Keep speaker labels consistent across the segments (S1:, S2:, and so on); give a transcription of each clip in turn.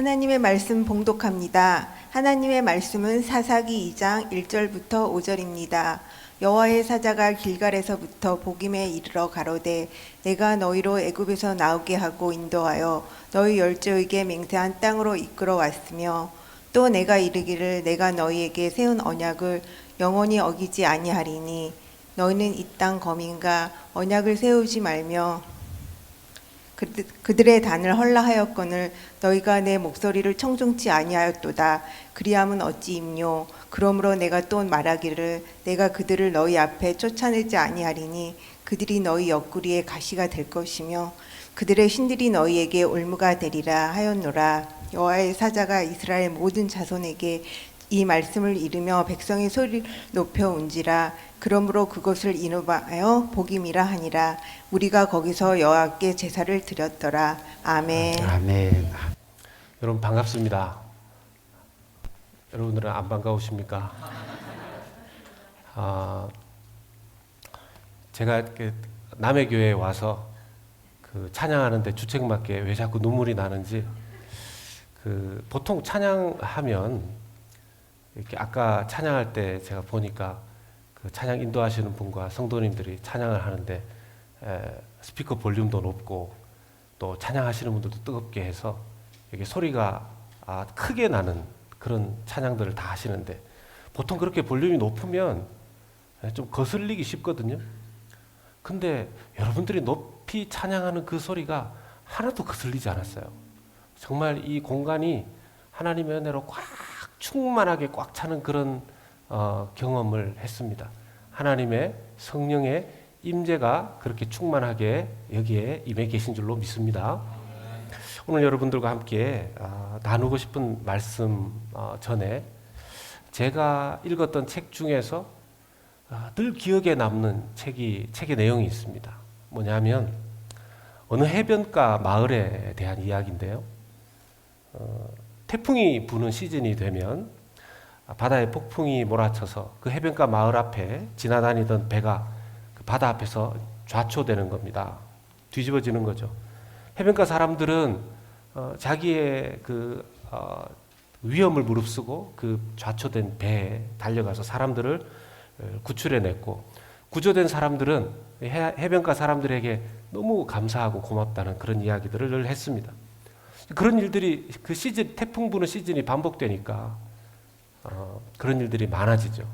S1: 하나님의 말씀 봉독합니다. 하나님의 말씀은 사사기 2장 1절부터 5절입니다. 여호와의 사자가 길갈에서부터 보김에 이르러 가로되 내가 너희로 애굽에서 나오게 하고 인도하여 너희 열조에게 맹세한 땅으로 이끌어 왔으며 또 내가 이르기를 내가 너희에게 세운 언약을 영원히 어기지 아니하리니 너희는 이 땅 거민과 언약을 세우지 말며 그들의 단을 헐라하였거늘 너희가 내 목소리를 청중치 아니하였도다. 그리함은 어찌 임뇨. 그러므로 내가 또 말하기를 내가 그들을 너희 앞에 쫓아내지 아니하리니 그들이 너희 옆구리에 가시가 될 것이며 그들의 신들이 너희에게 올무가 되리라 하였노라. 여호와의 사자가 이스라엘 모든 자손에게 이 말씀을 이르며 백성의 소리를 높여 운지라. 그러므로 그것을 이름하여 복임이라 하니라. 우리가 거기서 여호와께 제사를 드렸더라. 아멘.
S2: 아멘. 여러분 반갑습니다. 여러분들은 안 반가우십니까? 제가 남의 교회에 와서 찬양하는데 주책 맞게 왜 자꾸 눈물이 나는지 보통 찬양하면 이렇게 아까 찬양할 때 제가 보니까 찬양 인도하시는 분과 성도님들이 찬양을 하는데 스피커 볼륨도 높고 또 찬양하시는 분들도 뜨겁게 해서 이게 소리가 크게 나는 그런 찬양들을 다 하시는데 보통 그렇게 볼륨이 높으면 좀 거슬리기 쉽거든요. 근데 여러분들이 높이 찬양하는 그 소리가 하나도 거슬리지 않았어요. 정말 이 공간이 하나님의 은혜로 꽉 충만하게 꽉 차는 그런 경험을 했습니다. 하나님의 성령의 임재가 그렇게 충만하게 여기에 임해 계신 줄로 믿습니다. 오늘 여러분들과 함께 나누고 싶은 말씀 전에 제가 읽었던 책 중에서 늘 기억에 남는 책의 내용이 있습니다. 뭐냐면 어느 해변가 마을에 대한 이야기인데요. 태풍이 부는 시즌이 되면 바다에 폭풍이 몰아쳐서 그 해변가 마을 앞에 지나다니던 배가 그 바다 앞에서 좌초되는 겁니다. 뒤집어지는 거죠. 해변가 사람들은 자기의 위험을 무릅쓰고 그 좌초된 배에 달려가서 사람들을 구출해냈고 구조된 사람들은 해변가 사람들에게 너무 감사하고 고맙다는 그런 이야기들을 늘 했습니다. 그런 일들이 그 시즌 태풍 부는 시즌이 반복되니까 그런 일들이 많아지죠.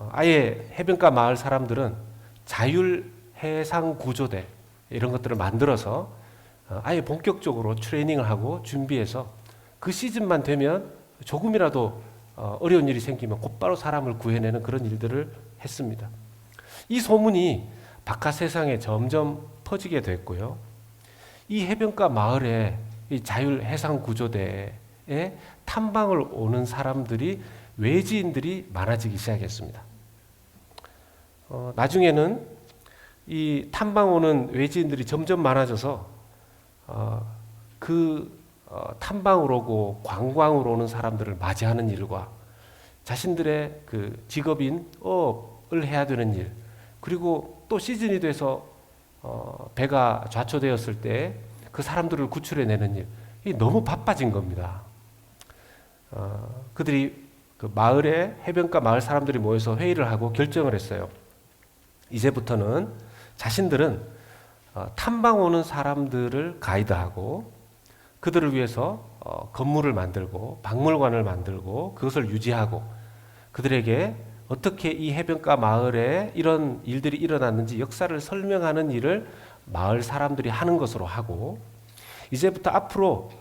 S2: 아예 해변가 마을 사람들은 자율 해상 구조대 이런 것들을 만들어서 아예 본격적으로 트레이닝을 하고 준비해서 그 시즌만 되면 조금이라도 어려운 일이 생기면 곧바로 사람을 구해내는 그런 일들을 했습니다. 이 소문이 바깥 세상에 점점 퍼지게 됐고요. 이 해변가 마을에 이 자율 해상 구조대에 탐방을 오는 사람들이 외지인들이 많아지기 시작했습니다. 나중에는 이 탐방 오는 외지인들이 점점 많아져서 탐방을 오고 관광을 오는 사람들을 맞이하는 일과 자신들의 그 직업인 업을 해야 되는 일, 그리고 또 시즌이 돼서 배가 좌초되었을 때 그 사람들을 구출해내는 일이 너무 바빠진 겁니다. 그들이 그 마을에 해변가 마을 사람들이 모여서 회의를 하고 결정을 했어요. 이제부터는 자신들은 탐방 오는 사람들을 가이드하고 그들을 위해서 건물을 만들고 박물관을 만들고 그것을 유지하고 그들에게 어떻게 이 해변가 마을에 이런 일들이 일어났는지 역사를 설명하는 일을 마을 사람들이 하는 것으로 하고 이제부터 앞으로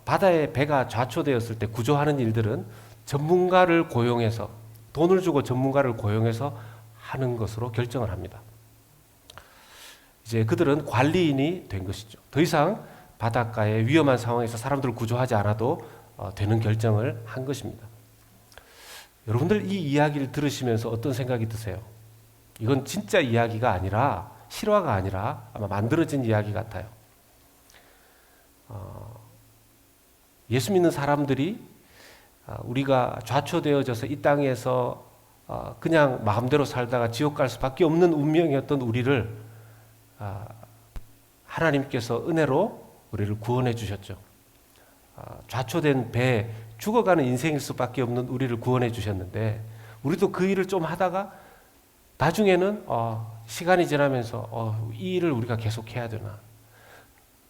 S2: 바다에 배가 좌초되었을 때 구조하는 일들은 전문가를 고용해서 돈을 주고 전문가를 고용해서 하는 것으로 결정을 합니다. 이제 그들은 관리인이 된 것이죠. 더 이상 바닷가의 위험한 상황에서 사람들을 구조하지 않아도 되는 결정을 한 것입니다. 여러분들 이 이야기를 들으시면서 어떤 생각이 드세요? 이건 진짜 이야기가 아니라 실화가 아니라 아마 만들어진 이야기 같아요. 예수 믿는 사람들이 우리가 좌초되어져서 이 땅에서 그냥 마음대로 살다가 지옥 갈 수밖에 없는 운명이었던 우리를 하나님께서 은혜로 우리를 구원해 주셨죠. 좌초된 배에 죽어가는 인생일 수밖에 없는 우리를 구원해 주셨는데 우리도 그 일을 좀 하다가 나중에는 시간이 지나면서 이 일을 우리가 계속 해야 되나,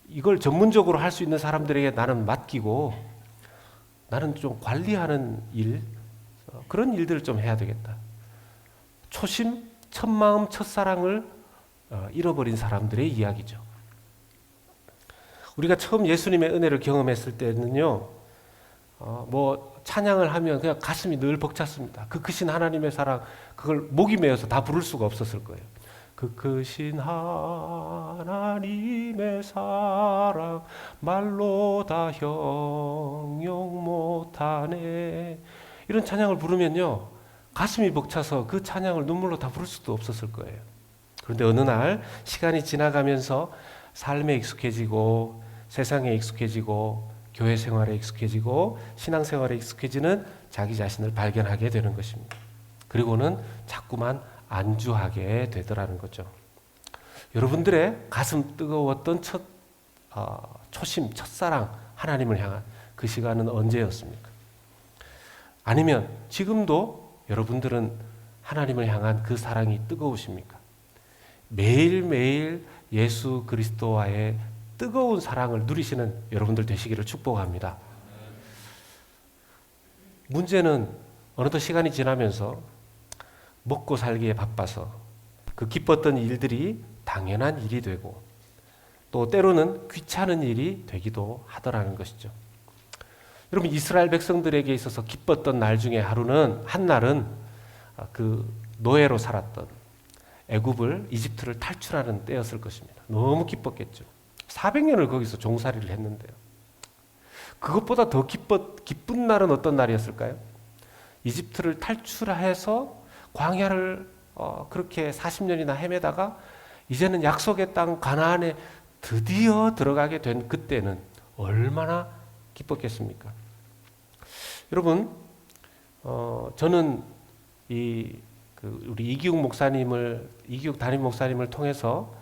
S2: 이걸 전문적으로 할 수 있는 사람들에게 나는 맡기고 나는 좀 관리하는 일, 그런 일들을 좀 해야 되겠다. 초심, 첫마음, 첫사랑을 잃어버린 사람들의 이야기죠. 우리가 처음 예수님의 은혜를 경험했을 때는요, 뭐 찬양을 하면 그냥 가슴이 늘 벅찼습니다. 그 크신 하나님의 사랑, 그걸 목이 메어서 다 부를 수가 없었을 거예요. 그 크신 하나님의 사랑 말로 다 형용 못하네, 이런 찬양을 부르면요 가슴이 벅차서 그 찬양을 눈물로 다 부를 수도 없었을 거예요. 그런데 어느 날 시간이 지나가면서 삶에 익숙해지고 세상에 익숙해지고 교회 생활에 익숙해지고 신앙생활에 익숙해지는 자기 자신을 발견하게 되는 것입니다. 그리고는 자꾸만 안주하게 되더라는 거죠. 여러분들의 가슴 뜨거웠던 초심, 첫사랑, 하나님을 향한 그 시간은 언제였습니까? 아니면 지금도 여러분들은 하나님을 향한 그 사랑이 뜨거우십니까? 매일매일 예수 그리스도와의 뜨거운 사랑을 누리시는 여러분들 되시기를 축복합니다. 문제는 어느덧 시간이 지나면서 먹고 살기에 바빠서 그 기뻤던 일들이 당연한 일이 되고 또 때로는 귀찮은 일이 되기도 하더라는 것이죠. 여러분, 이스라엘 백성들에게 있어서 기뻤던 날 중에 한 날은 그 노예로 살았던 애굽을, 이집트를 탈출하는 때였을 것입니다. 너무 기뻤겠죠. 400년을 거기서 종살이를 했는데요. 그것보다 더 기쁜 날은 어떤 날이었을까요? 이집트를 탈출해서 광야를 그렇게 40년이나 헤매다가 이제는 약속의 땅 가나안에 드디어 들어가게 된 그때는 얼마나 기뻤겠습니까? 여러분, 저는 우리 이기욱 담임 목사님을 통해서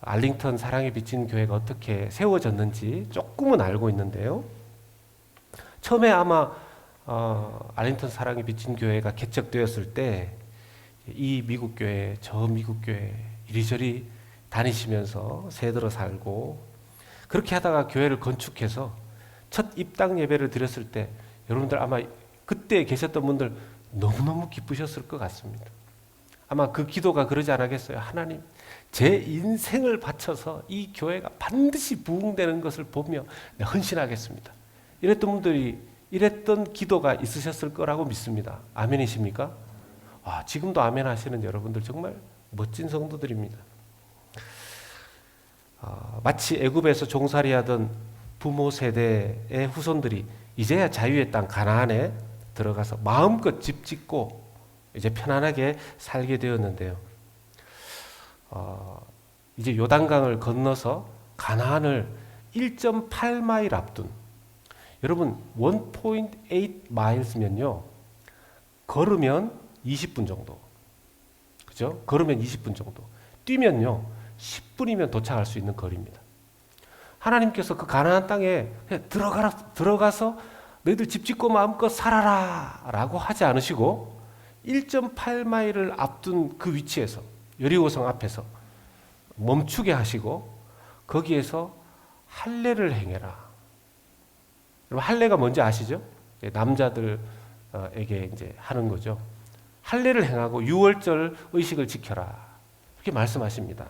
S2: 알링턴 사랑에 비친 교회가 어떻게 세워졌는지 조금은 알고 있는데요. 처음에 아마 알링턴 사랑에 비친 교회가 개척되었을 때 이 미국 교회, 저 미국 교회 이리저리 다니시면서 새들어 살고 그렇게 하다가 교회를 건축해서 첫 입당 예배를 드렸을 때 여러분들 아마 그때 계셨던 분들 너무너무 기쁘셨을 것 같습니다. 아마 그 기도가 그러지 않았겠어요? 하나님, 제 인생을 바쳐서 이 교회가 반드시 부흥되는 것을 보며 헌신하겠습니다. 이랬던 기도가 있으셨을 거라고 믿습니다. 아멘이십니까? 지금도 아멘 하시는 여러분들 정말 멋진 성도들입니다. 마치 애굽에서 종살이하던 부모 세대의 후손들이 이제야 자유의 땅 가나안에 들어가서 마음껏 집 짓고 이제 편안하게 살게 되었는데요. 이제 요단강을 건너서 가나안을 1.8마일 앞둔, 여러분 1.8 마일스면요 걸으면 20분 정도, 그죠? 걸으면 20분 정도, 뛰면요 10분이면 도착할 수 있는 거리입니다. 하나님께서 그 가나안 땅에 들어가서 너희들 집 짓고 마음껏 살아라 라고 하지 않으시고 1.8마일을 앞둔 그 위치에서 여리고성 앞에서 멈추게 하시고 거기에서 할례를 행해라. 여러분, 할례가 뭔지 아시죠? 남자들에게 이제 하는 거죠. 할례를 행하고 유월절 의식을 지켜라, 이렇게 말씀하십니다.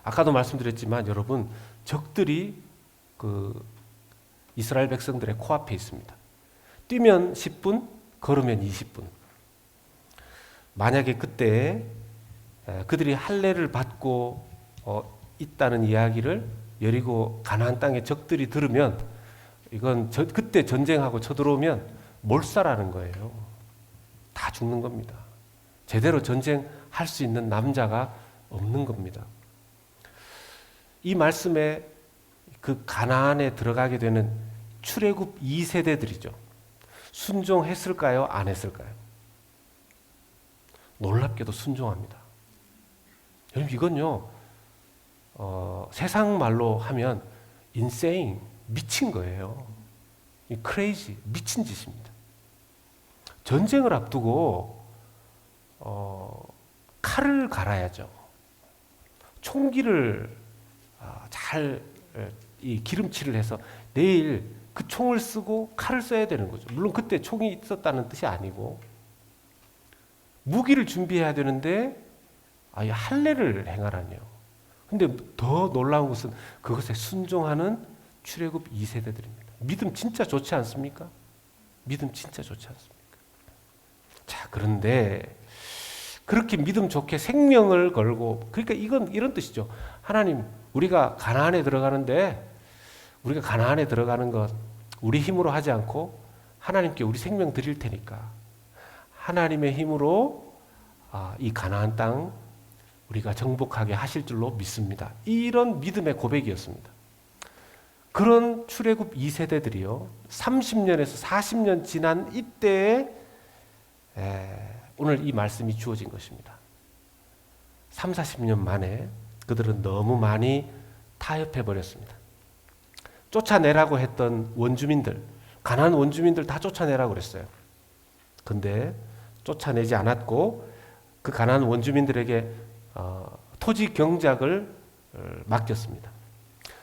S2: 아까도 말씀드렸지만 여러분, 적들이 그 이스라엘 백성들의 코앞에 있습니다. 뛰면 10분, 걸으면 20분. 만약에 그때 그들이 할례를 받고 있다는 이야기를 여리고 가나안 땅의 적들이 들으면 이건 그때 전쟁하고 쳐들어오면 몰살하는 거예요. 다 죽는 겁니다. 제대로 전쟁할 수 있는 남자가 없는 겁니다. 이 말씀에 그 가나안에 들어가게 되는 출애굽 2세대들이죠. 순종했을까요? 안 했을까요? 놀랍게도 순종합니다. 여러분, 이건요 세상 말로 하면 insane, 미친 거예요. 이 크레이지, 미친 짓입니다. 전쟁을 앞두고 칼을 갈아야죠. 총기를 잘 이 기름칠을 해서 내일 그 총을 쓰고 칼을 써야 되는 거죠. 물론 그때 총이 있었다는 뜻이 아니고 무기를 준비해야 되는데 아예 할례를 행하라니요. 근데 더 놀라운 것은 그것에 순종하는 출애굽 2세대들입니다. 믿음 진짜 좋지 않습니까? 믿음 진짜 좋지 않습니까? 자, 그런데 그렇게 믿음 좋게 생명을 걸고, 그러니까 이건 이런 뜻이죠. 하나님, 우리가 가나안에 들어가는데 우리가 가나안에 들어가는 것 우리 힘으로 하지 않고 하나님께 우리 생명 드릴 테니까 하나님의 힘으로 이 가나안 땅 우리가 정복하게 하실 줄로 믿습니다. 이런 믿음의 고백이었습니다. 그런 출애굽 2세대들이요. 30년에서 40년 지난 이때에 오늘 이 말씀이 주어진 것입니다. 3, 40년 만에 그들은 너무 많이 타협해 버렸습니다. 쫓아내라고 했던 원주민들, 가나안 원주민들 다 쫓아내라고 그랬어요. 근데 쫓아내지 않았고 그 가나안 원주민들에게 토지 경작을 맡겼습니다.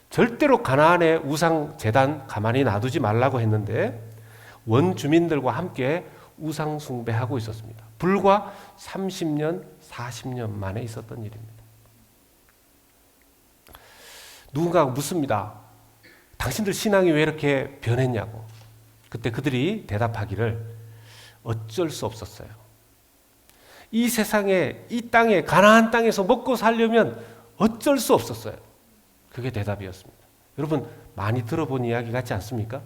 S2: 절대로 가나안의 우상 제단 가만히 놔두지 말라고 했는데 원주민들과 함께 우상 숭배하고 있었습니다. 불과 30년, 40년 만에 있었던 일입니다. 누군가가 묻습니다. 당신들 신앙이 왜 이렇게 변했냐고. 그때 그들이 대답하기를 어쩔 수 없었어요. 이 세상에, 이 땅에, 가나안 땅에서 먹고 살려면 어쩔 수 없었어요. 그게 대답이었습니다. 여러분, 많이 들어본 이야기 같지 않습니까?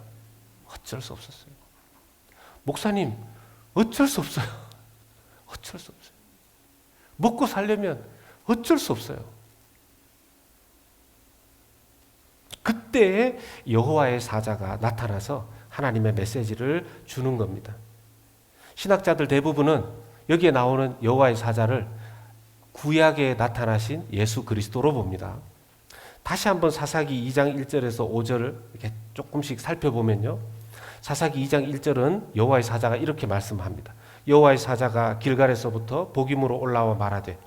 S2: 어쩔 수 없었어요. 목사님, 어쩔 수 없어요. 어쩔 수 없어요. 먹고 살려면 어쩔 수 없어요. 그때 여호와의 사자가 나타나서 하나님의 메시지를 주는 겁니다. 신학자들 대부분은 여기에 나오는 여호와의 사자를 구약에 나타나신 예수 그리스도로 봅니다. 다시 한번 사사기 2장 1절에서 5절을 이렇게 조금씩 살펴보면요. 사사기 2장 1절은 여호와의 사자가 이렇게 말씀합니다. 여호와의 사자가 길갈에서부터 복임으로 올라와 말하되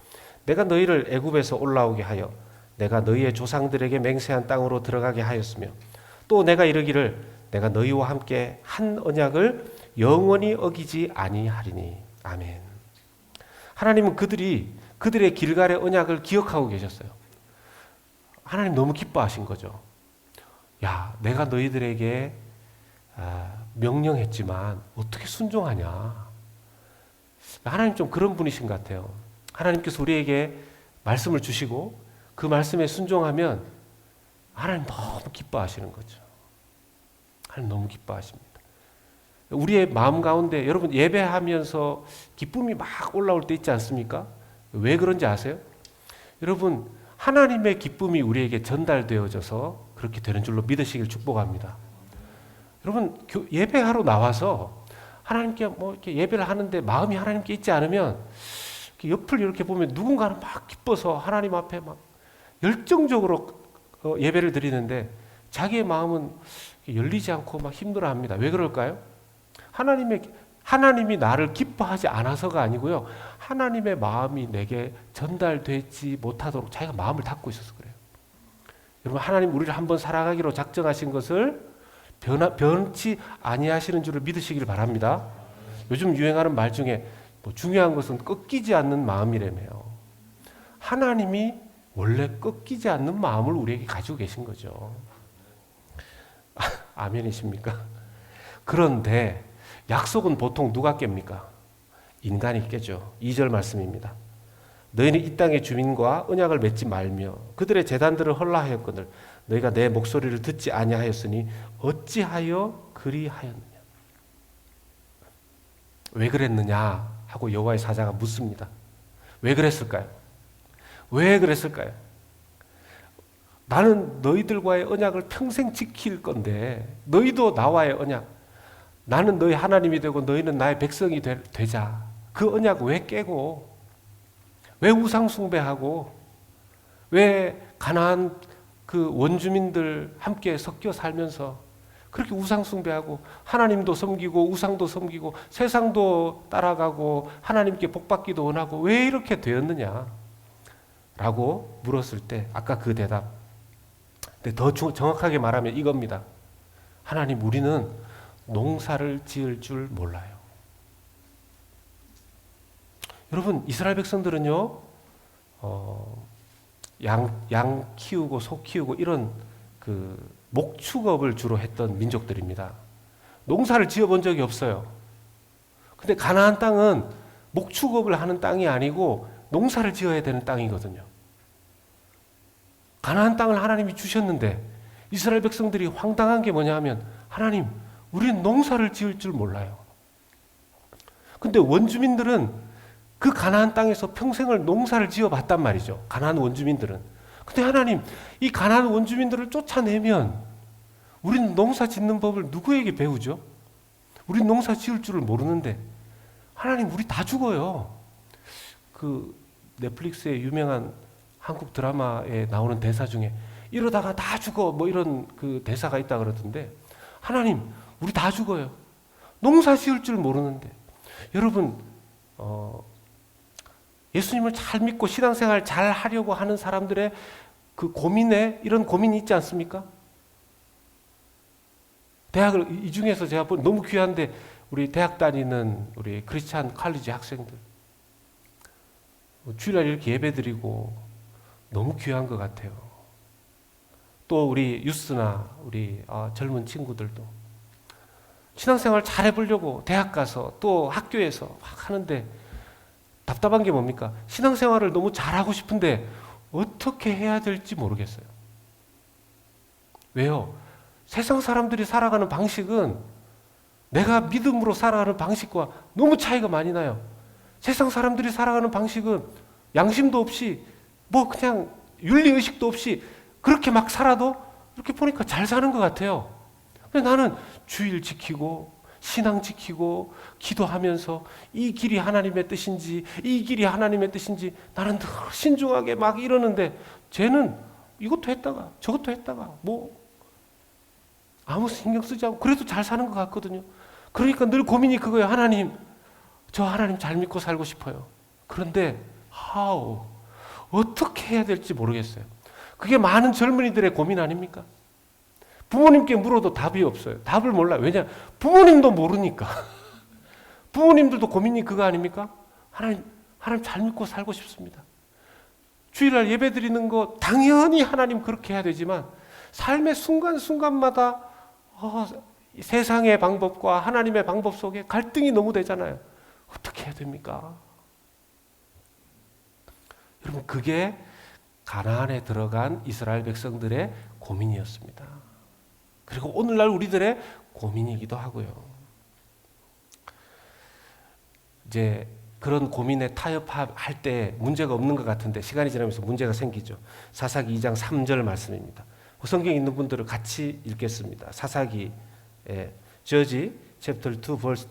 S2: 내가 너희를 애굽에서 올라오게 하여 내가 너희의 조상들에게 맹세한 땅으로 들어가게 하였으며 또 내가 이르기를 내가 너희와 함께 한 언약을 영원히 어기지 아니하리니. 아멘. 하나님은 그들의 길갈의 언약을 기억하고 계셨어요. 하나님 너무 기뻐하신 거죠. 야, 내가 너희들에게 명령했지만 어떻게 순종하냐. 하나님 좀 그런 분이신 것 같아요. 하나님께서 우리에게 말씀을 주시고 그 말씀에 순종하면 하나님 너무 기뻐하시는 거죠. 하나님 너무 기뻐하십니다. 우리의 마음 가운데 여러분 예배하면서 기쁨이 막 올라올 때 있지 않습니까? 왜 그런지 아세요? 여러분 하나님의 기쁨이 우리에게 전달되어져서 그렇게 되는 줄로 믿으시길 축복합니다. 여러분 예배하러 나와서 하나님께 뭐 이렇게 예배를 하는데 마음이 하나님께 있지 않으면 이렇게 옆을 이렇게 보면 누군가는 막 기뻐서 하나님 앞에 막 열정적으로 예배를 드리는데 자기의 마음은 열리지 않고 막 힘들어합니다. 왜 그럴까요? 하나님이 나를 기뻐하지 않아서가 아니고요. 하나님의 마음이 내게 전달되지 못하도록 자기가 마음을 닫고 있어서 그래요. 여러분 하나님 우리를 한번 살아가기로 작정하신 것을 변치 아니하시는 줄을 믿으시길 바랍니다. 요즘 유행하는 말 중에 뭐 중요한 것은 꺾이지 않는 마음이라며요. 하나님이 원래 꺾이지 않는 마음을 우리에게 가지고 계신 거죠. 아멘이십니까? 그런데 약속은 보통 누가 깹니까? 인간이 깨죠. 2절 말씀입니다. 너희는 이 땅의 주민과 언약을 맺지 말며 그들의 제단들을 헐라하였거늘 너희가 내 목소리를 듣지 아니하였으니 어찌하여 그리하였느냐. 왜 그랬느냐 하고 여호와의 사자가 묻습니다. 왜 그랬을까요? 왜 그랬을까요? 나는 너희들과의 언약을 평생 지킬 건데 너희도 나와의 언약, 나는 너희 하나님이 되고 너희는 나의 백성이 되자. 그 언약 왜 깨고 왜 우상 숭배하고 왜 가나안 그 원주민들 함께 섞여 살면서 그렇게 우상 숭배하고 하나님도 섬기고 우상도 섬기고 세상도 따라가고 하나님께 복받기도 원하고 왜 이렇게 되었느냐 라고 물었을 때 아까 그 대답, 근데 더 정확하게 말하면 이겁니다. 하나님, 우리는 농사를 지을 줄 몰라요. 여러분, 이스라엘 백성들은요, 양 키우고 소 키우고 이런 그 목축업을 주로 했던 민족들입니다. 농사를 지어본 적이 없어요. 근데 가나안 땅은 목축업을 하는 땅이 아니고 농사를 지어야 되는 땅이거든요. 가나안 땅을 하나님이 주셨는데 이스라엘 백성들이 황당한 게 뭐냐 하면 하나님, 우리는 농사를 지을 줄 몰라요. 근데 원주민들은 그 가나안 땅에서 평생을 농사를 지어봤단 말이죠. 가나안 원주민들은. 근데 하나님, 이 가나안 원주민들을 쫓아내면 우리는 농사 짓는 법을 누구에게 배우죠? 우리는 농사 지을 줄을 모르는데 하나님, 우리 다 죽어요. 그 넷플릭스의 유명한 한국 드라마에 나오는 대사 중에 이러다가 다 죽어 뭐 이런 그 대사가 있다 그러던데 하나님, 우리 다 죽어요. 농사 지을 줄 모르는데. 여러분, 예수님을 잘 믿고 신앙생활 잘 하려고 하는 사람들의 그 고민에 이런 고민이 있지 않습니까? 대학을 이 중에서 제가 너무 귀한데 우리 대학 다니는 우리 크리스찬 칼리지 학생들 주일날 이렇게 예배드리고 너무 귀한 것 같아요. 또 우리 유스나 우리 젊은 친구들도 신앙생활 잘 해보려고 대학 가서 또 학교에서 막 하는데 답답한 게 뭡니까? 신앙생활을 너무 잘하고 싶은데 어떻게 해야 될지 모르겠어요. 왜요? 세상 사람들이 살아가는 방식은 내가 믿음으로 살아가는 방식과 너무 차이가 많이 나요. 세상 사람들이 살아가는 방식은 양심도 없이 뭐 그냥 윤리의식도 없이 그렇게 막 살아도 이렇게 보니까 잘 사는 것 같아요. 근데 나는 주일 지키고 신앙 지키고 기도하면서 이 길이 하나님의 뜻인지 이 길이 하나님의 뜻인지 나는 늘 신중하게 막 이러는데 쟤는 이것도 했다가 저것도 했다가 뭐 아무 신경 쓰지 않고 그래도 잘 사는 것 같거든요. 그러니까 늘 고민이 그거예요. 하나님, 저 하나님 잘 믿고 살고 싶어요. 그런데 어떻게 해야 될지 모르겠어요. 그게 많은 젊은이들의 고민 아닙니까? 부모님께 물어도 답이 없어요. 답을 몰라요. 왜냐? 부모님도 모르니까. 부모님들도 고민이 그거 아닙니까? 하나님 잘 믿고 살고 싶습니다. 주일날 예배 드리는 거 당연히 하나님 그렇게 해야 되지만 삶의 순간순간마다 세상의 방법과 하나님의 방법 속에 갈등이 너무 되잖아요. 어떻게 해야 됩니까? 여러분, 그게 가나안에 들어간 이스라엘 백성들의 고민이었습니다. 그리고 오늘날 우리들의 고민이기도 하고요. 이제 그런 고민에 타협할 때 문제가 없는 것 같은데 시간이 지나면서 문제가 생기죠. 사사기 2장 3절 말씀입니다. 성경에 있는 분들은 같이 읽겠습니다. 사사기 저지 챕터 2 verse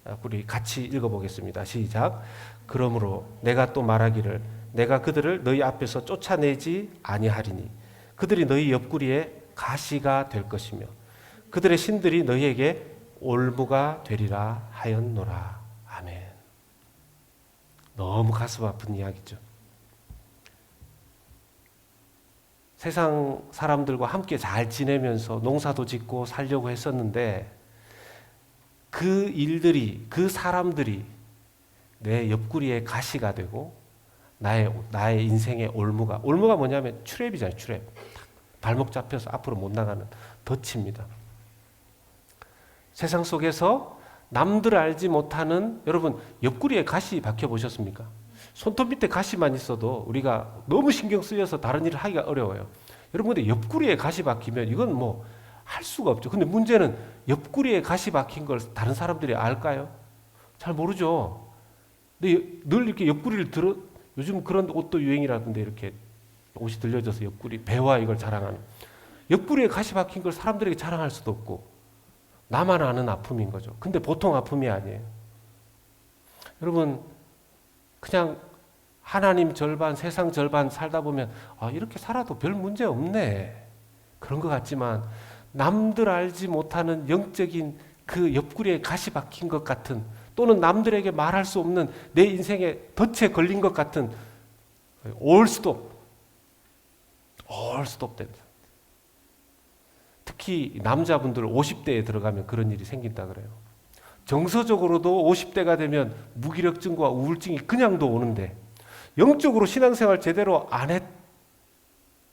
S2: 3 우리 같이 읽어보겠습니다. 시작. 그러므로 내가 또 말하기를 내가 그들을 너희 앞에서 쫓아내지 아니하리니 그들이 너희 옆구리에 가시가 될 것이며 그들의 신들이 너희에게 올무가 되리라 하였노라. 아멘. 너무 가슴 아픈 이야기죠. 세상 사람들과 함께 잘 지내면서 농사도 짓고 살려고 했었는데 그 일들이, 그 사람들이 내 옆구리에 가시가 되고 나의 인생의 올무가 뭐냐면 트랩이잖아요. 트랩. 발목 잡혀서 앞으로 못 나가는 덫입니다. 세상 속에서 남들 알지 못하는, 여러분 옆구리에 가시 박혀 보셨습니까? 손톱 밑에 가시만 있어도 우리가 너무 신경 쓰여서 다른 일을 하기가 어려워요. 여러분, 근데 옆구리에 가시 박히면 이건 뭐 할 수가 없죠. 근데 문제는 옆구리에 가시 박힌 걸 다른 사람들이 알까요? 잘 모르죠. 근데 늘 이렇게 옆구리를 요즘 그런 옷도 유행이라던데 이렇게 옷이 들려져서 옆구리, 배와 이걸 자랑하는. 옆구리에 가시 박힌 걸 사람들에게 자랑할 수도 없고 나만 아는 아픔인 거죠. 근데 보통 아픔이 아니에요. 여러분, 그냥 하나님 절반, 세상 절반 살다 보면 이렇게 살아도 별 문제 없네. 그런 것 같지만 남들 알지 못하는 영적인 그 옆구리에 가시 박힌 것 같은, 또는 남들에게 말할 수 없는 내 인생에 덫에 걸린 것 같은 올 스톱 된다. 특히 남자분들 50대에 들어가면 그런 일이 생긴다 그래요. 정서적으로도 50대가 되면 무기력증과 우울증이 그냥도 오는데, 영적으로 신앙생활 제대로 안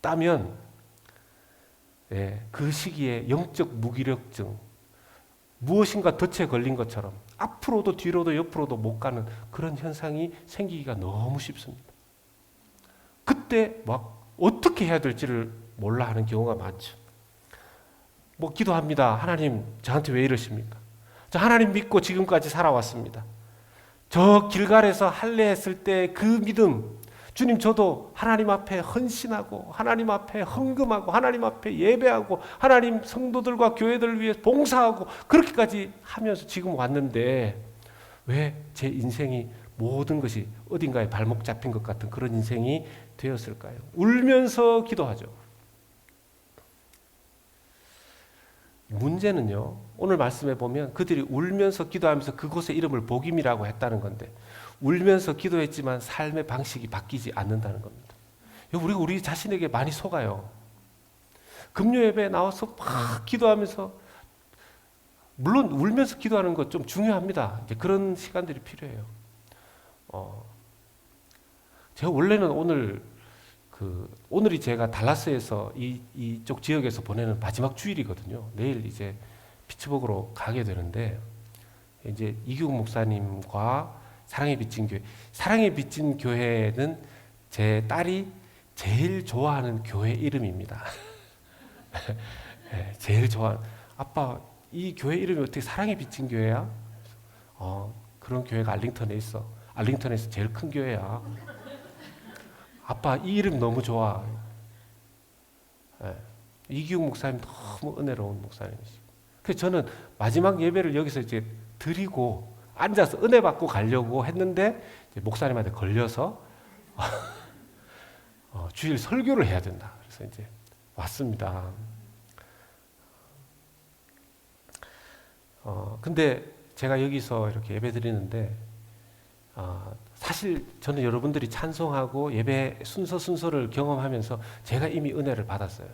S2: 했다면 그 시기에 영적 무기력증, 무엇인가 덫에 걸린 것처럼 앞으로도 뒤로도 옆으로도 못 가는 그런 현상이 생기기가 너무 쉽습니다. 그때 막 어떻게 해야 될지를 몰라 하는 경우가 많죠. 뭐 기도합니다. 하나님 저한테 왜 이러십니까? 저 하나님 믿고 지금까지 살아왔습니다. 저 길갈에서 할례했을 때 그 믿음, 주님 저도 하나님 앞에 헌신하고 하나님 앞에 헌금하고 하나님 앞에 예배하고 하나님 성도들과 교회들을 위해 봉사하고 그렇게까지 하면서 지금 왔는데 왜 제 인생이 모든 것이 어딘가에 발목 잡힌 것 같은 그런 인생이 되었을까요? 울면서 기도하죠. 문제는요, 오늘 말씀해 보면 그들이 울면서 기도하면서 그곳의 이름을 복임이라고 했다는 건데, 울면서 기도했지만 삶의 방식이 바뀌지 않는다는 겁니다. 우리가 우리 자신에게 많이 속아요. 금요 예배에 나와서 막 기도하면서, 물론 울면서 기도하는 것 좀 중요합니다. 이제 그런 시간들이 필요해요. 제가 원래는 오늘이 제가 달라스에서 이쪽 지역에서 보내는 마지막 주일이거든요. 내일 이제 피츠버그로 가게 되는데, 이제 이규 목사님과 사랑의 빚진 교회는 제 딸이 제일 좋아하는 교회 이름입니다. 네, 제일 좋아하는, 아빠 이 교회 이름이 어떻게 사랑의 빚진 교회야? 그런 교회가 알링턴에 있어. 알링턴에서 제일 큰 교회야. 아빠 이 이름 너무 좋아. 이기욱 목사님 너무 은혜로운 목사님이시고, 그래서 저는 마지막 예배를 여기서 이제 드리고 앉아서 은혜 받고 가려고 했는데 이제 목사님한테 걸려서 주일 설교를 해야 된다. 그래서 이제 왔습니다. 근데 제가 여기서 이렇게 예배 드리는데, 사실 저는 여러분들이 찬송하고 예배 순서를 경험하면서 제가 이미 은혜를 받았어요.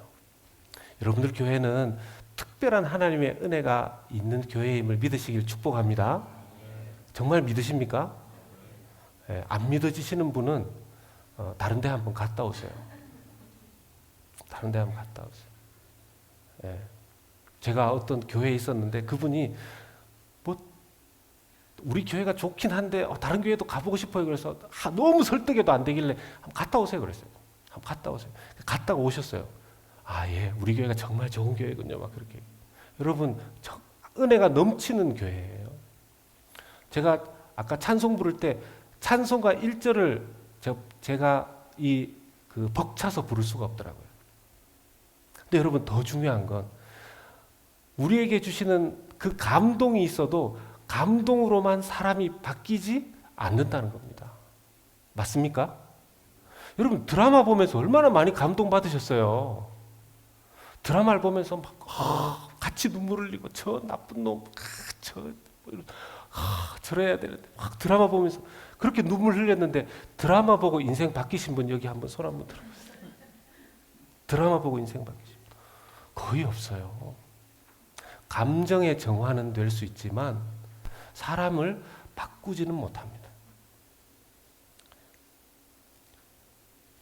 S2: 여러분들 교회는 특별한 하나님의 은혜가 있는 교회임을 믿으시길 축복합니다. 정말 믿으십니까? 안 믿어지시는 분은 다른 데 한번 갔다 오세요. 다른 데 한번 갔다 오세요. 제가 어떤 교회에 있었는데 그분이 우리 교회가 좋긴 한데 다른 교회도 가보고 싶어요. 그래서 너무 설득해도 안 되길래 한번 갔다 오세요 그랬어요. 한번 갔다 오세요. 갔다가 오셨어요. 예, 우리 교회가 정말 좋은 교회군요. 막 그렇게. 여러분, 은혜가 넘치는 교회예요. 제가 아까 찬송 부를 때 찬송가 1절을 제가 벅차서 부를 수가 없더라고요. 근데 여러분, 더 중요한 건 우리에게 주시는 그 감동이 있어도 감동으로만 사람이 바뀌지 않는다는 겁니다. 맞습니까? 여러분, 드라마 보면서 얼마나 많이 감동받으셨어요? 드라마를 보면서 막 같이 눈물 흘리고 저 나쁜 놈, 저래야 되는데 막 드라마 보면서 그렇게 눈물 흘렸는데, 드라마 보고 인생 바뀌신 분 여기 한번 손 한번 들어보세요. 드라마 보고 인생 바뀌신 분 거의 없어요. 감정의 정화는 될 수 있지만 사람을 바꾸지는 못합니다.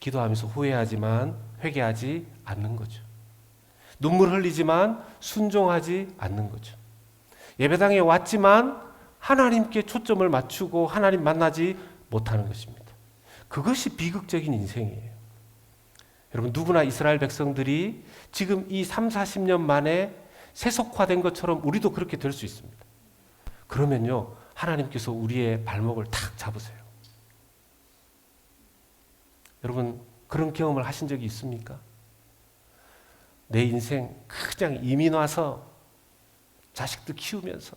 S2: 기도하면서 후회하지만 회개하지 않는 거죠. 눈물 흘리지만 순종하지 않는 거죠. 예배당에 왔지만 하나님께 초점을 맞추고 하나님 만나지 못하는 것입니다. 그것이 비극적인 인생이에요. 여러분, 누구나 이스라엘 백성들이 지금 이 30-40년 만에 세속화된 것처럼 우리도 그렇게 될 수 있습니다. 그러면요, 하나님께서 우리의 발목을 탁 잡으세요. 여러분, 그런 경험을 하신 적이 있습니까? 내 인생 그냥 이민 와서 자식들 키우면서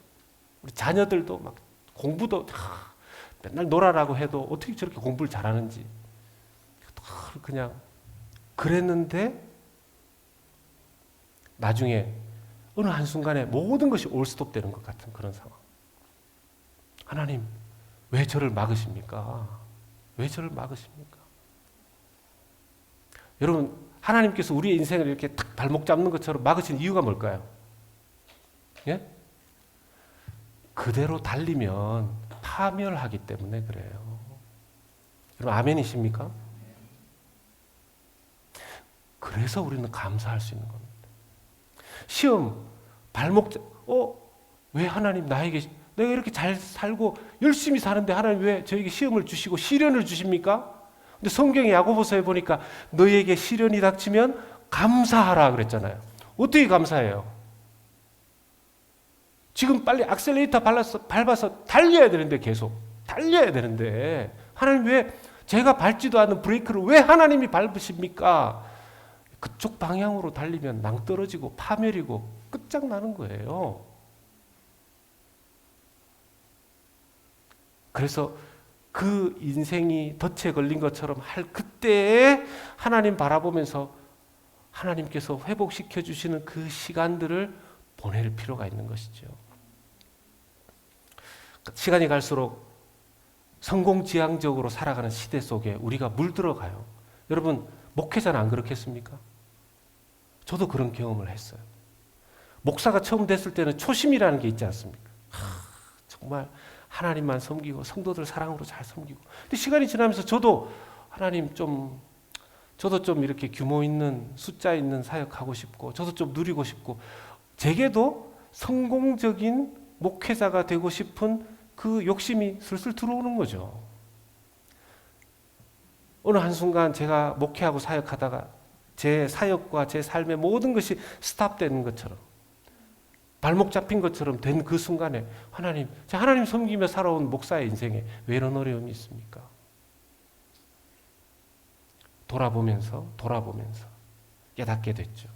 S2: 우리 자녀들도 막 공부도 맨날 놀아라고 해도 어떻게 저렇게 공부를 잘하는지 그냥 그랬는데 나중에 어느 한순간에 모든 것이 올스톱 되는 것 같은 그런 상황. 하나님 왜 저를 막으십니까? 왜 저를 막으십니까? 여러분 하나님께서 우리의 인생을 이렇게 탁 발목 잡는 것처럼 막으신 이유가 뭘까요? 예? 그대로 달리면 파멸하기 때문에 그래요. 여러분 아멘이십니까? 그래서 우리는 감사할 수 있는 겁니다. 시험 발목 왜 하나님 나에게 내가 이렇게 잘 살고 열심히 사는데 하나님 왜 저에게 시험을 주시고 시련을 주십니까? 근데 성경의 야고보서에 보니까 너에게 시련이 닥치면 감사하라 그랬잖아요. 어떻게 감사해요? 지금 빨리 액셀레이터 밟아서 달려야 되는데 계속 달려야 되는데 하나님 왜 제가 밟지도 않는 브레이크를 왜 하나님이 밟으십니까? 그쪽 방향으로 달리면 낭떠러지고 파멸이고 끝장나는 거예요. 그래서 그 인생이 덫에 걸린 것처럼 할 그때에 하나님 바라보면서 하나님께서 회복시켜 주시는 그 시간들을 보낼 필요가 있는 것이죠. 시간이 갈수록 성공지향적으로 살아가는 시대 속에 우리가 물들어가요. 여러분 목회자는 안 그렇겠습니까? 저도 그런 경험을 했어요. 목사가 처음 됐을 때는 초심이라는 게 있지 않습니까? 정말 하나님만 섬기고 성도들 사랑으로 잘 섬기고. 근데 시간이 지나면서 저도 하나님 저도 좀 이렇게 규모 있는 숫자 있는 사역하고 싶고 저도 좀 누리고 싶고 제게도 성공적인 목회자가 되고 싶은 그 욕심이 슬슬 들어오는 거죠. 어느 한순간 제가 목회하고 사역하다가 제 사역과 제 삶의 모든 것이 스탑되는 것처럼 발목 잡힌 것처럼 된 그 순간에 하나님 섬기며 살아온 목사의 인생에 왜 이런 어려움이 있습니까? 돌아보면서 깨닫게 됐죠.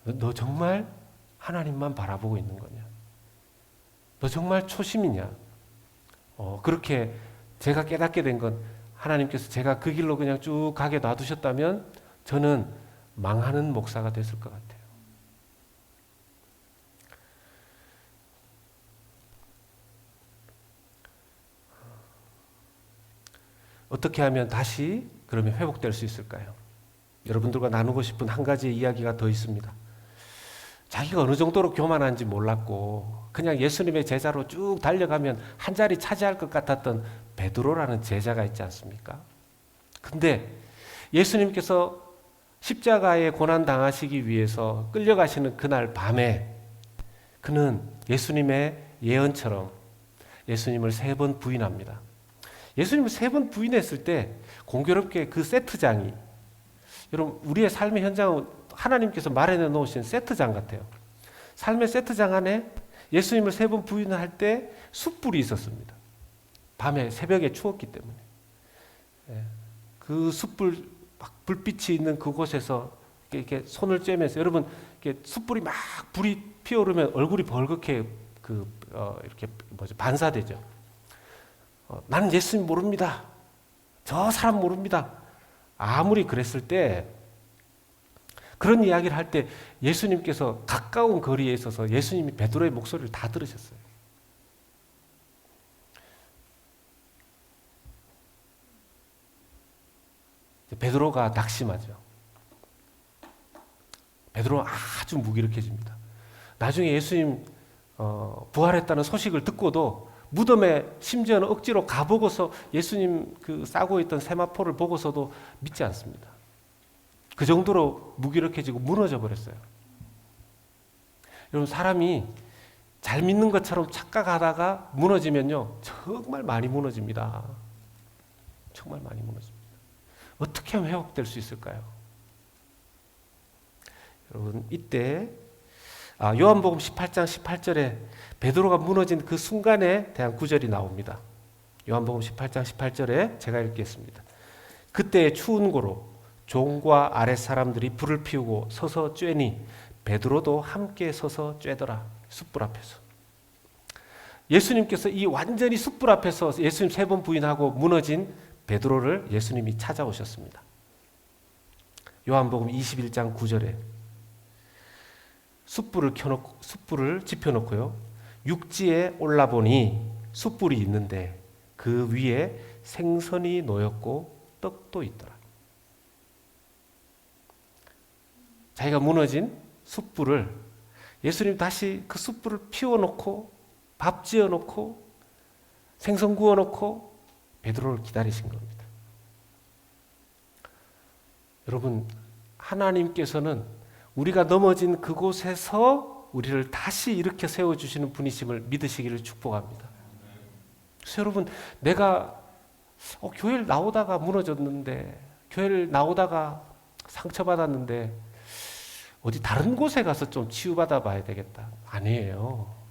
S2: 너 정말 하나님만 바라보고 있는 거냐? 너 정말 초심이냐? 그렇게 제가 깨닫게 된 건 하나님께서 제가 그 길로 그냥 쭉 가게 놔두셨다면 저는 망하는 목사가 됐을 것 같아요. 어떻게 하면 다시 그러면 회복될 수 있을까요? 여러분들과 나누고 싶은 한 가지 이야기가 더 있습니다. 자기가 어느 정도로 교만한지 몰랐고 그냥 예수님의 제자로 쭉 달려가면 한 자리 차지할 것 같았던 베드로라는 제자가 있지 않습니까? 근데 예수님께서 십자가에 고난 당하시기 위해서 끌려가시는 그날 밤에 그는 예수님의 예언처럼 예수님을 3번 부인합니다. 예수님을 3번 부인했을 때 공교롭게 그 세트장이 여러분 우리의 삶의 현장은 하나님께서 마련해 놓으신 세트장 같아요. 삶의 세트장 안에 예수님을 3번 부인할 때 숯불이 있었습니다. 밤에 새벽에 추웠기 때문에 그 숯불 불빛이 있는 그곳에서 이렇게 손을 쬐면서 여러분 이렇게 숯불이 막 불이 피어오르면 얼굴이 벌겋게 이렇게 반사되죠. 나는 예수님 모릅니다. 저 사람 모릅니다. 아무리 그랬을 때 그런 이야기를 할 때 예수님께서 가까운 거리에 있어서 예수님이 베드로의 목소리를 다 들으셨어요. 베드로가 낙심하죠. 베드로는 아주 무기력해집니다. 나중에 예수님 부활했다는 소식을 듣고도 무덤에 심지어는 억지로 가보고서 예수님 그 싸고 있던 세마포를 보고서도 믿지 않습니다. 그 정도로 무기력해지고 무너져 버렸어요. 여러분 사람이 잘 믿는 것처럼 착각하다가 무너지면요 정말 많이 무너집니다. 정말 많이 무너집니다. 어떻게 하면 회복될 수 있을까요? 여러분 이때 요한복음 18장 18절에 베드로가 무너진 그 순간에 대한 구절이 나옵니다. 요한복음 18장 18절에 제가 읽겠습니다. 그때 추운 고로 종과 아랫 사람들이 불을 피우고 서서 쬐니 베드로도 함께 서서 쬐더라. 숯불 앞에서. 예수님께서 이 완전히 숯불 앞에서 예수님 3번 부인하고 무너진 베드로를 예수님이 찾아오셨습니다. 요한복음 21장 9절에 숯불을 지펴놓고요. 육지에 올라보니 숯불이 있는데 그 위에 생선이 놓였고 떡도 있더라. 자기가 무너진 숯불을 예수님 다시 그 숯불을 피워놓고 밥 지어놓고 생선 구워놓고 베드로를 기다리신 겁니다. 여러분, 하나님께서는 우리가 넘어진 그곳에서 우리를 다시 일으켜 세워주시는 분이심을 믿으시기를 축복합니다. 그래서 여러분, 내가 교회를 나오다가 무너졌는데, 교회를 나오다가 상처받았는데 어디 다른 곳에 가서 좀 치유받아 봐야 되겠다. 아니에요.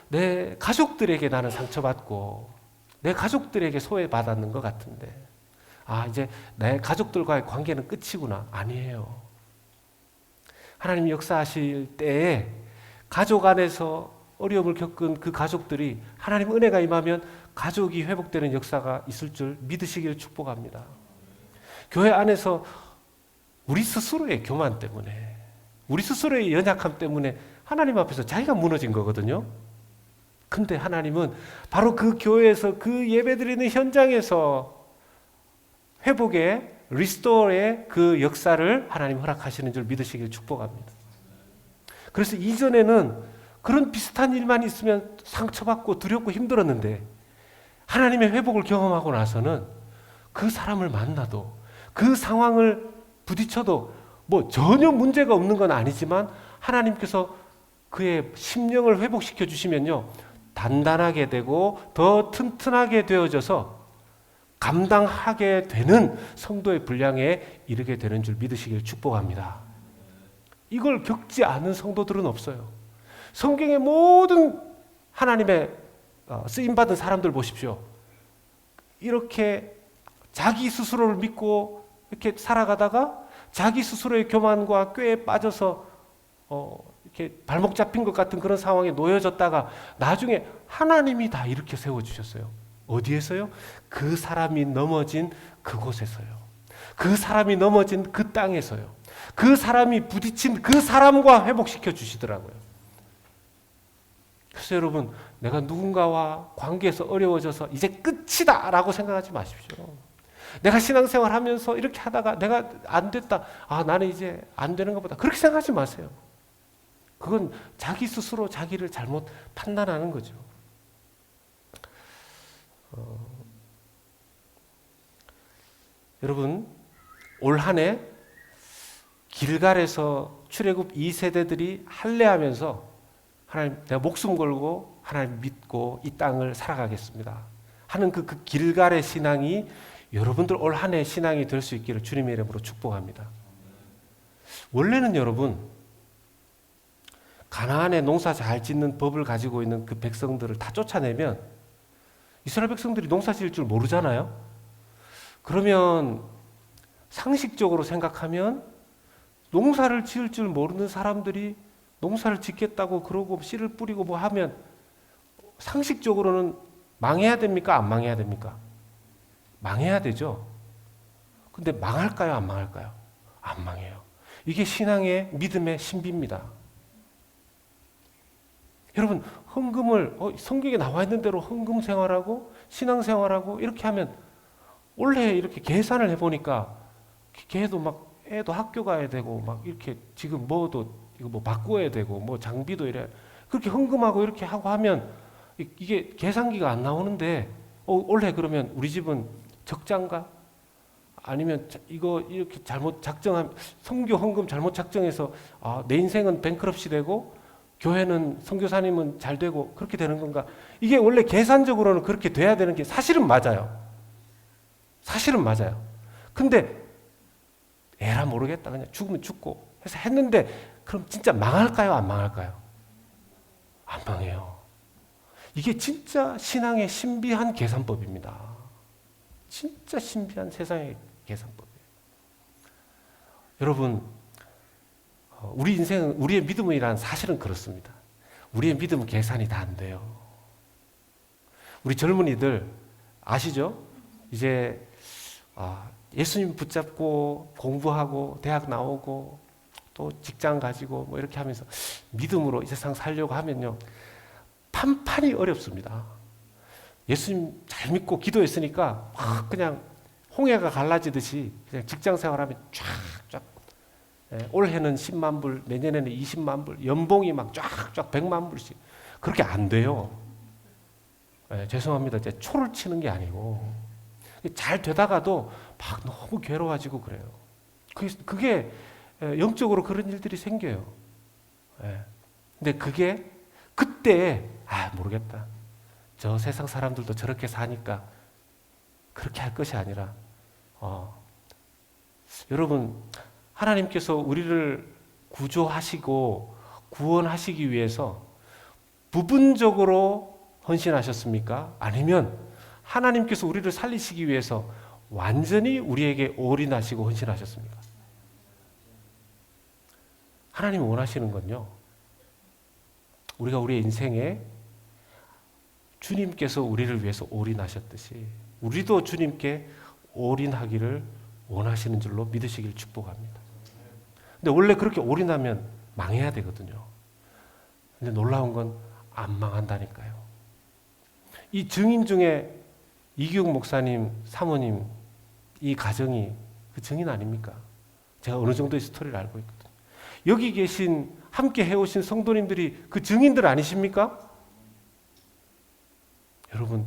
S2: 내 가족들에게 나는 상처받고 내 가족들에게 소외받았는 것 같은데 이제 내 가족들과의 관계는 끝이구나. 아니에요. 하나님 역사하실 때에 가족 안에서 어려움을 겪은 그 가족들이 하나님 은혜가 임하면 가족이 회복되는 역사가 있을 줄 믿으시기를 축복합니다. 교회 안에서 우리 스스로의 교만 때문에, 우리 스스로의 연약함 때문에 하나님 앞에서 자기가 무너진 거거든요. 근데 하나님은 바로 그 교회에서 그 예배드리는 현장에서 회복의 리스토어의 그 역사를 하나님 허락하시는 줄 믿으시길 축복합니다. 그래서 이전에는 그런 비슷한 일만 있으면 상처받고 두렵고 힘들었는데 하나님의 회복을 경험하고 나서는 그 사람을 만나도 그 상황을 부딪혀도 전혀 문제가 없는 건 아니지만 하나님께서 그의 심령을 회복시켜 주시면요, 단단하게 되고 더 튼튼하게 되어져서 감당하게 되는 성도의 분량에 이르게 되는 줄 믿으시길 축복합니다. 이걸 겪지 않은 성도들은 없어요. 성경의 모든 하나님의 쓰임받은 사람들 보십시오. 이렇게 자기 스스로를 믿고 이렇게 살아가다가 자기 스스로의 교만과 꾀에 빠져서 이렇게 발목 잡힌 것 같은 그런 상황에 놓여졌다가 나중에 하나님이 다 이렇게 세워주셨어요. 어디에서요? 그 사람이 넘어진 그곳에서요. 그 사람이 넘어진 그 땅에서요. 그 사람이 부딪힌 그 사람과 회복시켜 주시더라고요. 그래서 여러분, 내가 누군가와 관계에서 어려워져서 이제 끝이다 라고 생각하지 마십시오. 내가 신앙생활 하면서 이렇게 하다가 내가 안 됐다. 나는 이제 안 되는 것보다. 그렇게 생각하지 마세요. 그건 자기 스스로 자기를 잘못 판단하는 거죠. 여러분, 올 한 해 길갈에서 출애굽 2세대들이 할례하면서 하나님, 내가 목숨 걸고 하나님 믿고 이 땅을 살아가겠습니다 하는 그 길갈의 신앙이 여러분들 올 한 해 신앙이 될 수 있기를 주님의 이름으로 축복합니다. 원래는 여러분, 가나안에 농사 잘 짓는 법을 가지고 있는 그 백성들을 다 쫓아내면 이스라엘 백성들이 농사 지을 줄 모르잖아요. 그러면 상식적으로 생각하면 농사를 지을 줄 모르는 사람들이 농사를 짓겠다고 그러고 씨를 뿌리고 뭐 하면 상식적으로는 망해야 됩니까? 안 망해야 됩니까? 망해야 되죠. 근데 망할까요? 안 망할까요? 안 망해요. 이게 신앙의 믿음의 신비입니다. 여러분, 헌금을 성경에 나와 있는 대로 헌금 생활하고 신앙 생활하고 이렇게 하면 원래 이렇게 계산을 해보니까 걔도 막 애도 학교 가야 되고 막 이렇게 지금 뭐도 이거 뭐 바꿔야 되고 뭐 장비도 이래 그렇게 헌금하고 이렇게 하고 하면 이게 계산기가 안 나오는데 원래 그러면 우리 집은 적자인가? 아니면 이거 이렇게 잘못 작정한 선교 헌금 잘못 작정해서 내 인생은 뱅크럽시 되고 교회는 선교사님은 잘 되고 그렇게 되는 건가? 이게 원래 계산적으로는 그렇게 돼야 되는 게 사실은 맞아요. 사실은 맞아요. 근데 에라 모르겠다. 그냥 죽으면 죽고 해서 했는데 그럼 진짜 망할까요? 안 망할까요? 안 망해요. 이게 진짜 신앙의 신비한 계산법입니다. 진짜 신비한 세상의 계산법이에요. 여러분, 우리 인생은 우리의 믿음이란 사실은 그렇습니다. 우리의 믿음은 계산이 다 안 돼요. 우리 젊은이들 아시죠? 이제 예수님 붙잡고 공부하고 대학 나오고 또 직장 가지고 뭐 이렇게 하면서 믿음으로 이 세상 살려고 하면요, 판판이 어렵습니다. 예수님 잘 믿고 기도했으니까 막 그냥 홍해가 갈라지듯이 그냥 직장 생활하면 쫙쫙, 올해는 10만 불, 내년에는 20만 불, 연봉이 막 쫙쫙 100만 불씩. 그렇게 안 돼요. 죄송합니다. 제 초를 치는 게 아니고 잘 되다가도 막 너무 괴로워지고 그래요. 그게 영적으로 그런 일들이 생겨요. 근데 그게 그때 모르겠다. 저 세상 사람들도 저렇게 사니까 그렇게 할 것이 아니라 여러분, 하나님께서 우리를 구조하시고 구원하시기 위해서 부분적으로 헌신하셨습니까? 아니면 하나님께서 우리를 살리시기 위해서 완전히 우리에게 올인하시고 헌신하셨습니까? 하나님이 원하시는 건요, 우리가 우리의 인생에 주님께서 우리를 위해서 올인하셨듯이 우리도 주님께 올인하기를 원하시는 줄로 믿으시길 축복합니다. 근데 원래 그렇게 올인하면 망해야 되거든요. 근데 놀라운 건 안 망한다니까요. 이 증인 중에 이기욱 목사님, 사모님, 이 가정이 그 증인 아닙니까? 제가 어느 정도의 스토리를 알고 있거든요. 여기 계신 함께 해오신 성도님들이 그 증인들 아니십니까? 여러분,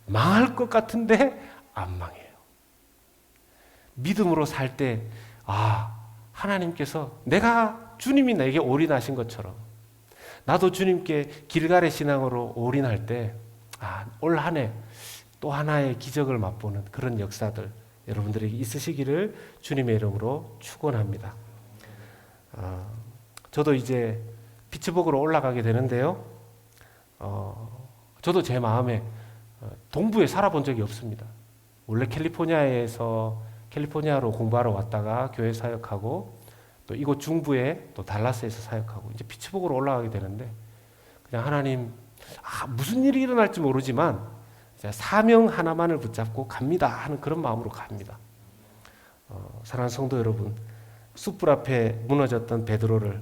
S2: 망할 것 같은데 안 망해요. 믿음으로 살 때 하나님께서 내가 주님이 내게 올인하신 것처럼 나도 주님께 길갈의 신앙으로 올인할 때 올 한 해 또 하나의 기적을 맛보는 그런 역사들 여러분들에게 있으시기를 주님의 이름으로 축원합니다. 저도 이제 피츠버그로 올라가게 되는데요. 저도 제 마음에 동부에 살아본 적이 없습니다. 원래 캘리포니아로 공부하러 왔다가 교회 사역하고 또 이곳 중부에 또 달라스에서 사역하고 이제 피츠버그로 올라가게 되는데 그냥 하나님 무슨 일이 일어날지 모르지만 사명 하나만을 붙잡고 갑니다 하는 그런 마음으로 갑니다. 사랑하는 성도 여러분, 숯불 앞에 무너졌던 베드로를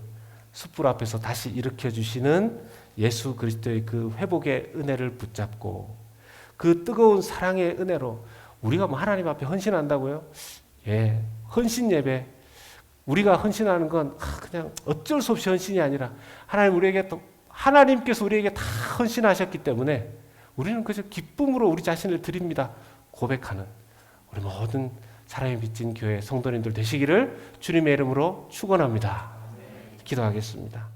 S2: 숯불 앞에서 다시 일으켜 주시는 예수 그리스도의 그 회복의 은혜를 붙잡고 그 뜨거운 사랑의 은혜로 우리가 뭐 하나님 앞에 헌신한다고요? 헌신 예배. 우리가 헌신하는 건 그냥 어쩔 수 없이 헌신이 아니라 하나님께서 우리에게 다 헌신하셨기 때문에 우리는 그저 기쁨으로 우리 자신을 드립니다 고백하는 우리 모든 사랑의 빚진 교회 성도님들 되시기를 주님의 이름으로 축원합니다. 기도하겠습니다.